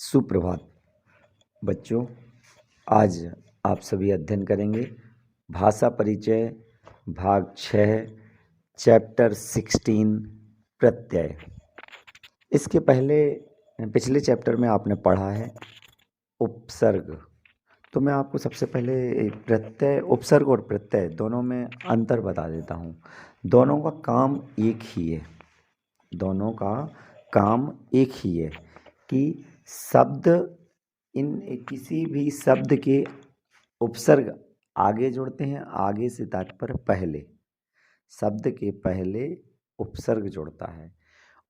सुप्रभात बच्चों। आज आप सभी अध्ययन करेंगे भाषा परिचय भाग 6 चैप्टर 16 प्रत्यय। इसके पहले पिछले चैप्टर में आपने पढ़ा है उपसर्ग। तो मैं आपको सबसे पहले प्रत्यय, उपसर्ग और प्रत्यय दोनों में अंतर बता देता हूँ। दोनों का काम एक ही है। दोनों का काम एक ही है कि शब्द इन किसी भी शब्द के उपसर्ग आगे जोड़ते हैं। आगे से तात्पर्य पहले, शब्द के पहले उपसर्ग जोड़ता है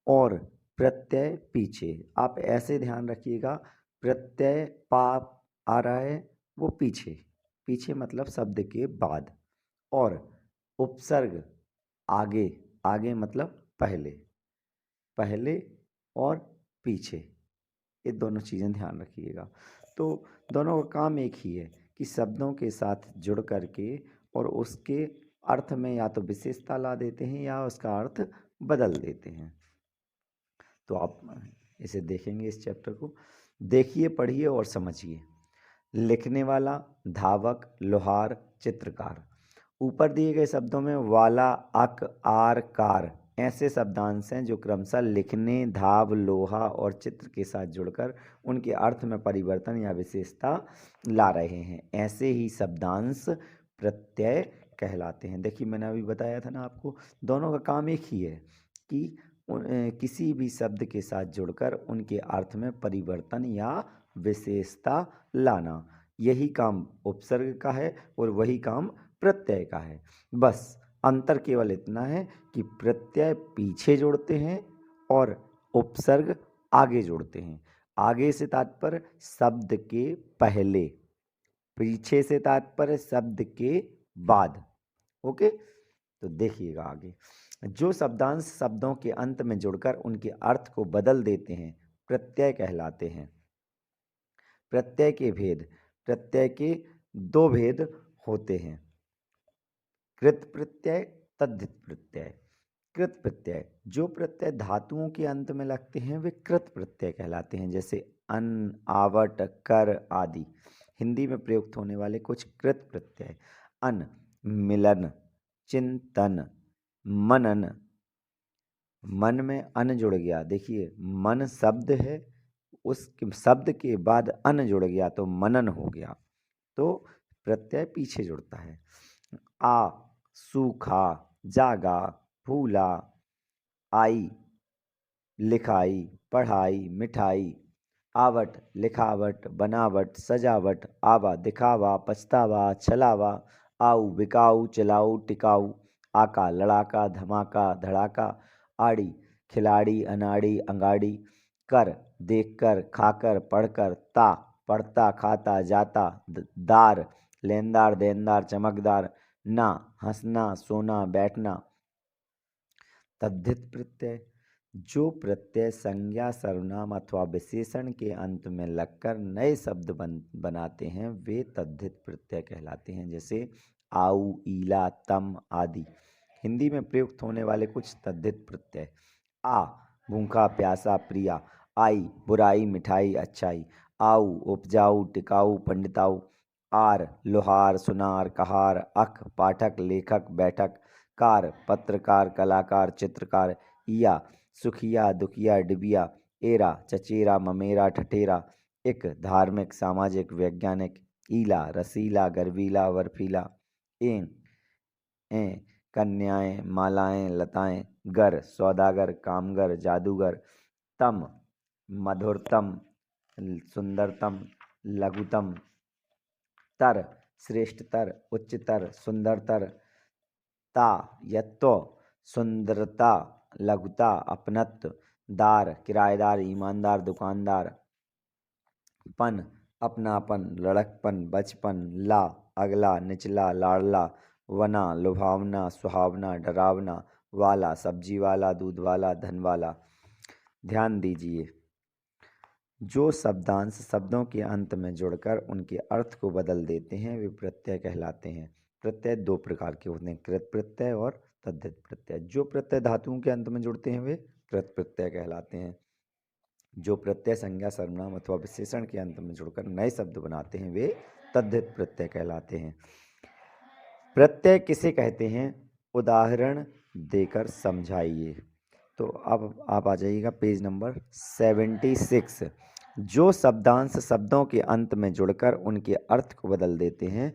और प्रत्यय पीछे। आप ऐसे ध्यान रखिएगा, प्रत्यय पा आ रहा है वो पीछे, पीछे मतलब शब्द के बाद, और उपसर्ग आगे, आगे मतलब पहले, पहले और पीछे। ये दोनों चीज़ें ध्यान रखिएगा। तो दोनों का काम एक ही है कि शब्दों के साथ जुड़ करके और उसके अर्थ में या तो विशेषता ला देते हैं या उसका अर्थ बदल देते हैं। तो आप इसे देखेंगे, इस चैप्टर को देखिए, पढ़िए और समझिए। लिखने वाला, धावक, लोहार, चित्रकार। ऊपर दिए गए शब्दों में वाला, अक, आर, कार ऐसे शब्दांश हैं जो क्रमशः लिखने, धाव, लोहा और चित्र के साथ जुड़कर उनके अर्थ में परिवर्तन या विशेषता ला रहे हैं। ऐसे ही शब्दांश प्रत्यय कहलाते हैं। देखिए, मैंने अभी बताया था ना आपको, दोनों का काम एक ही है कि किसी भी शब्द के साथ जुड़कर उनके अर्थ में परिवर्तन या विशेषता लाना। यही काम उपसर्ग का है और वही काम प्रत्यय का है। बस अंतर केवल इतना है कि प्रत्यय पीछे जोड़ते हैं और उपसर्ग आगे जोड़ते हैं। आगे से तात्पर्य शब्द के पहले, पीछे से तात्पर्य शब्द के बाद। ओके, तो देखिएगा आगे। जो शब्दांश शब्दों के अंत में जुड़कर उनके अर्थ को बदल देते हैं प्रत्यय कहलाते हैं। प्रत्यय के भेद। प्रत्यय के दो भेद होते हैं, कृत प्रत्यय, तद्धित प्रत्यय। कृत प्रत्यय, जो प्रत्यय धातुओं के अंत में लगते हैं वे कृत प्रत्यय कहलाते हैं, जैसे अन, आवट, कर आदि। हिंदी में प्रयुक्त होने वाले कुछ कृत प्रत्यय: अन, मिलन, चिंतन, मनन। मन में अन जुड़ गया, देखिए मन शब्द है, उस शब्द के बाद अन जुड़ गया तो मनन हो गया, तो प्रत्यय पीछे जुड़ता है। आ, सूखा, जागा, फूला, आई, लिखाई, पढ़ाई, मिठाई। आवट, लिखावट, बनावट, सजावट। आवा, दिखावा, पछतावा, छलावा। आऊ, बिकाऊ, चलाऊ, टिकाऊ। आका, लड़ाका, धमाका, धड़ाका। आड़ी, खिलाड़ी, अनाड़ी, अंगाड़ी। कर, देखकर, खाकर, पढ़कर। ता, पढ़ता, खाता, जाता। दार, लेनदार, देनदार, चमकदार। ना, हंसना, सोना, बैठना। तद्धित प्रत्यय, जो प्रत्यय संज्ञा, सर्वनाम अथवा विशेषण के अंत में लगकर नए शब्द बनाते हैं वे तद्धित प्रत्यय कहलाते हैं, जैसे आऊ, ईला, तम आदि। हिंदी में प्रयुक्त होने वाले कुछ तद्धित प्रत्यय: आ, भूखा, प्यासा, प्रिया। आई, बुराई, मिठाई, अच्छाई। आऊ, उपजाऊ, टिकाऊ, पंडिताऊ। आर, लोहार, सुनार, कहार। अख, पाठक, लेखक, बैठक। कार, पत्रकार, कलाकार, चित्रकार। इया, सुखिया, दुखिया, डिबिया। एरा, चचेरा, ममेरा, ठठेरा। इक, धार्मिक, सामाजिक, वैज्ञानिक। ईला, रसीला, गर्वीला, बर्फीला। एं, एं, कन्याएं, मालाएं, लताएं। गर, सौदागर, कामगर, जादूगर। तम, मधुरतम, सुंदरतम, लघुतम। तर, श्रेष्ठतर, उच्चतर, सुंदरतर। ता, यत्तो, सुंदरता, लघुता, अपनत्व। दार, किराएदार, ईमानदार, दुकानदार। पन, अपनापन, लड़कपन, बचपन। ला, अगला, निचला, लाडला। वना, लुभावना, सुहावना, डरावना। वाला, सब्जी वाला, दूध वाला, धन वाला। ध्यान दीजिए, जो शब्दांश शब्दों के अंत में जुड़कर उनके अर्थ को बदल देते हैं वे प्रत्यय कहलाते हैं। प्रत्यय दो प्रकार के होते हैं, कृत प्रत्यय और तद्धित प्रत्यय। जो प्रत्यय धातुओं के अंत में जुड़ते हैं वे कृत प्रत्यय कहलाते हैं। जो प्रत्यय संज्ञा सर्वनाम अथवा विशेषण के अंत में जुड़कर नए शब्द बनाते हैं वे तद्धित प्रत्यय कहलाते हैं। प्रत्यय किसे कहते हैं, उदाहरण देकर समझाइए। तो अब आप आ जाइएगा पेज नंबर 76। जो शब्दांश शब्दों के अंत में जुड़कर उनके अर्थ को बदल देते हैं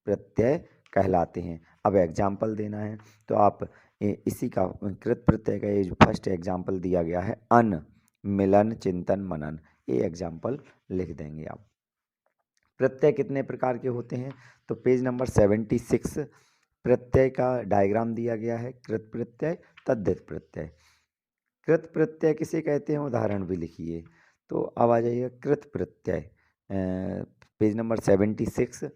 प्रत्यय कहलाते हैं। अब एग्जाम्पल देना है तो आप इसी का कृत प्रत्यय का ये जो फर्स्ट एग्जाम्पल दिया गया है, अन, मिलन, चिंतन, मनन, ये एग्जाम्पल लिख देंगे आप। प्रत्यय कितने प्रकार के होते हैं, तो पेज नंबर 76 प्रत्यय का डायग्राम दिया गया है। कृत प्रत्यय, तद्धित प्रत्यय। कृत प्रत्यय किसे कहते हैं, उदाहरण भी लिखिए। तो अब आ जाइए कृत प्रत्यय, पेज नंबर 76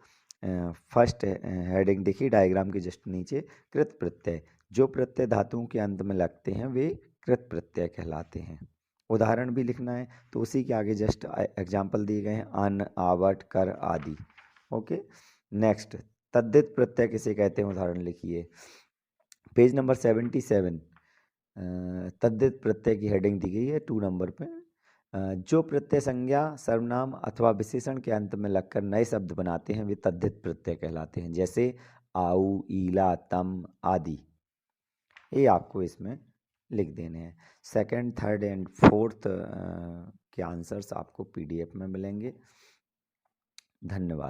फर्स्ट हेडिंग देखिए डायग्राम के जस्ट नीचे, कृत प्रत्यय। जो प्रत्यय धातुओं के अंत में लगते हैं वे कृत प्रत्यय कहलाते हैं। उदाहरण भी लिखना है तो उसी के आगे जस्ट एग्जाम्पल दिए गए हैं, अन, आवट, कर आदि। ओके, नेक्स्ट तद्धित प्रत्यय किसे कहते हैं, उदाहरण लिखिए। पेज नंबर 77 तद्धित प्रत्यय की हेडिंग दी गई है 2 नंबर पे। जो प्रत्यय संज्ञा सर्वनाम अथवा विशेषण के अंत में लगकर नए शब्द बनाते हैं वे तद्धित प्रत्यय कहलाते हैं, जैसे आऊ, ईला, तम आदि। ये आपको इसमें लिख देने हैं। सेकंड, थर्ड एंड फोर्थ के आंसर्स आपको पीडीएफ में मिलेंगे। धन्यवाद।